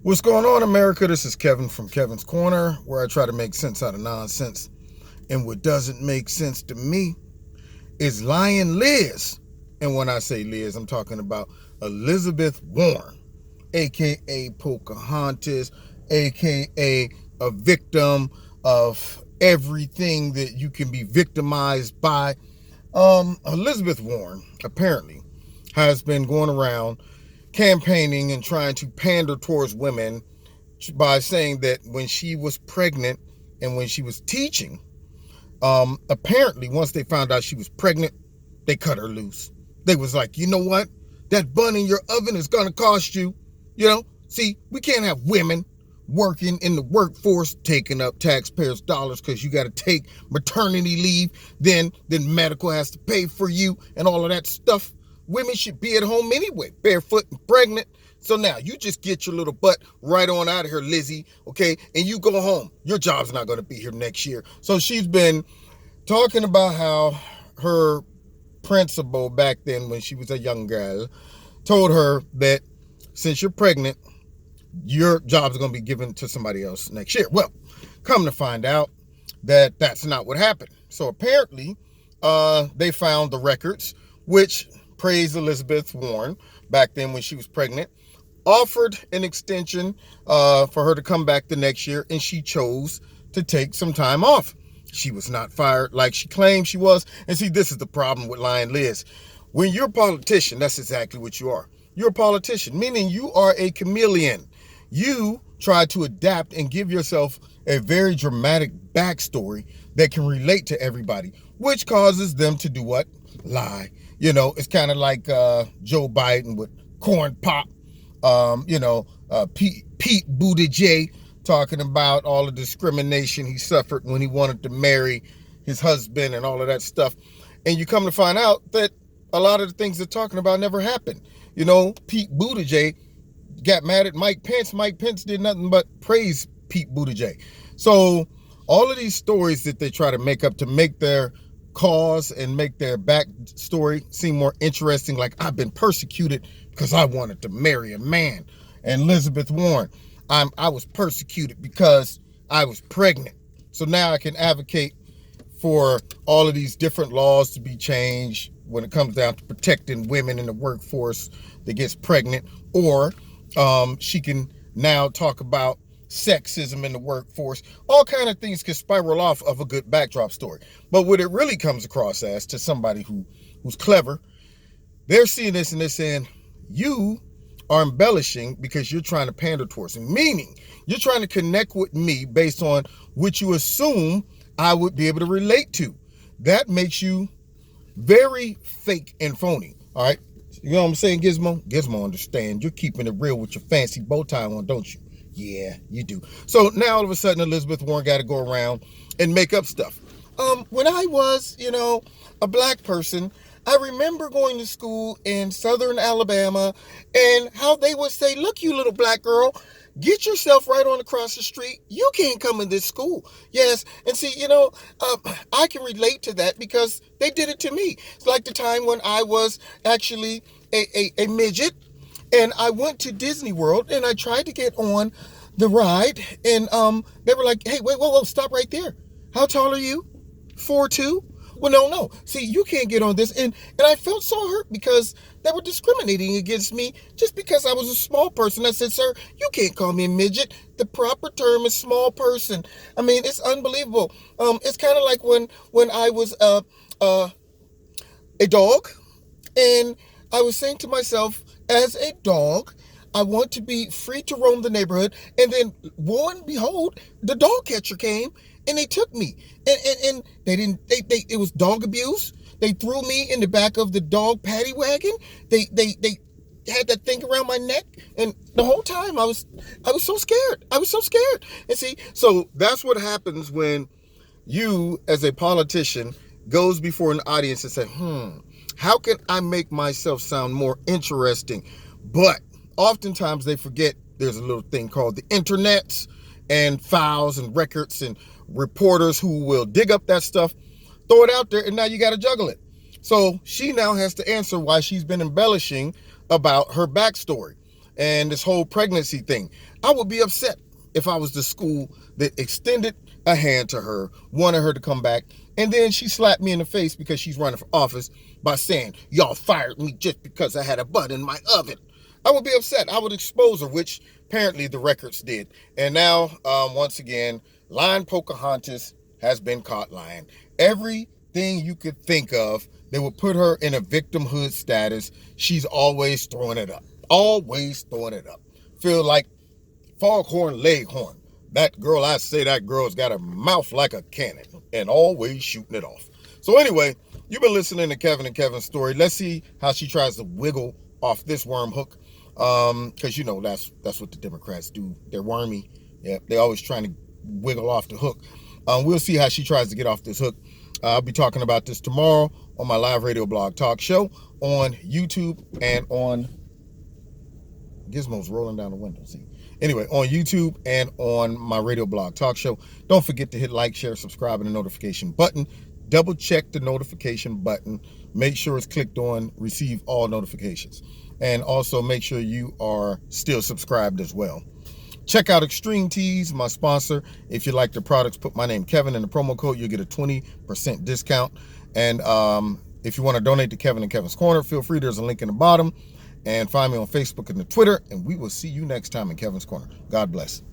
What's going on, America? This is Kevin from Kevin's Corner, where I try to make sense out of nonsense. And what doesn't make sense to me is lying Liz. And when I say Liz, I'm talking about Elizabeth Warren, aka Pocahontas, aka a victim of everything that you can be victimized by. Elizabeth Warren apparently has been going around campaigning and trying to pander towards women by saying that when she was pregnant and when she was teaching, apparently once they found out she was pregnant, they cut her loose. They was like, you know what? That bun in your oven is going to cost you. See, we can't have women working in the workforce taking up taxpayers' dollars because you got to take maternity leave. Then medical has to pay for you and all of that stuff. Women should be at home anyway, barefoot and pregnant. So now you just get your little butt right on out of here, Lizzie, okay? And you go home. Your job's not going to be here next year. So she's been talking about how her principal back then when she was a young girl told her that since you're pregnant, your job's going to be given to somebody else next year. Well, come to find out that that's not what happened. So apparently, they found the records, which praised Elizabeth Warren back then when she was pregnant, offered an extension for her to come back the next year, and she chose to take some time off. She was not fired like she claimed she was. And see, this is the problem with lying Liz. When you're a politician, that's exactly what you are. You're a politician, meaning you are a chameleon. You try to adapt and give yourself a very dramatic backstory that can relate to everybody, which causes them to do what? Lie. It's kind of like Joe Biden with corn pop, Pete Buttigieg talking about all the discrimination he suffered when he wanted to marry his husband and all of that stuff. And you come to find out that a lot of the things they're talking about never happened. Pete Buttigieg got mad at Mike Pence. Mike Pence did nothing but praise Pete Buttigieg. So all of these stories that they try to make up to make their cause and make their backstory seem more interesting, like I've been persecuted because I wanted to marry a man. And Elizabeth Warren, I was persecuted because I was pregnant. So now I can advocate for all of these different laws to be changed when it comes down to protecting women in the workforce that gets pregnant. Or she can now talk about sexism in the workforce. All kind of things can spiral off of a good backdrop story. But what it really comes across as to somebody who's clever, they're seeing this and they're saying, you are embellishing because you're trying to pander towards me. Meaning, you're trying to connect with me based on what you assume I would be able to relate to. That makes you very fake and phony. All right? You know what I'm saying, Gizmo? Gizmo understand. You're keeping it real with your fancy bow tie on, don't you? Yeah, you do. So now all of a sudden Elizabeth Warren got to go around and make up stuff. When I was, a black person, I remember going to school in southern Alabama and how they would say, look, you little black girl, get yourself right on across the street. You can't come in this school. Yes. And see, I can relate to that because they did it to me. It's like the time when I was actually a midget and I went to Disney World and I tried to get on the ride and they were like, hey, wait, whoa, stop right there. How tall are you? 4'2"? Well, no. See, you can't get on this. And I felt so hurt because they were discriminating against me just because I was a small person. I said, sir, you can't call me a midget. The proper term is small person. I mean, it's unbelievable. It's kind of like when I was a dog and I was saying to myself, as a dog, I want to be free to roam the neighborhood. And then, lo and behold, the dog catcher came and they took me. And it was dog abuse. They threw me in the back of the dog paddy wagon. They had that thing around my neck. And the whole time I was so scared. I was so scared. And see, so that's what happens when you, as a politician, goes before an audience and say, how can I make myself sound more interesting? But oftentimes they forget there's a little thing called the internet and files and records and reporters who will dig up that stuff, throw it out there, and now you got to juggle it. So she now has to answer why she's been embellishing about her backstory. and this whole pregnancy thing. I would be upset if I was the school that extended a hand to her, wanted her to come back, and then she slapped me in the face because she's running for office by saying, y'all fired me just because I had a butt in my oven. I would be upset. I would expose her, which apparently the records did. And now, once again, lying Pocahontas has been caught lying. Everything you could think of that would put her in a victimhood status, she's always throwing it up. Always throwing it up. Feel like foghorn leghorn. That girl, I say that girl's got a mouth like a cannon and always shooting it off. So anyway, you've been listening to Kevin and Kevin's story. Let's see how she tries to wiggle off this worm hook. Because, you know, that's what the Democrats do. They're wormy. Yeah, they're always trying to wiggle off the hook. We'll see how she tries to get off this hook. I'll be talking about this tomorrow on my live radio blog talk show on YouTube and on Gizmo's rolling down the window. See, anyway, on YouTube and on my radio blog talk show. Don't forget to hit like, share, subscribe, and the notification button. Double check the notification button. Make sure it's clicked on receive all notifications. And also make sure you are still subscribed as well. Check out Extreme Teas, my sponsor. If you like the products, put my name Kevin in the promo code. You'll get a 20% discount. And if you want to donate to Kevin and Kevin's Corner, feel free. There's a link in the bottom. And find me on Facebook and the Twitter. And we will see you next time in Kevin's Corner. God bless.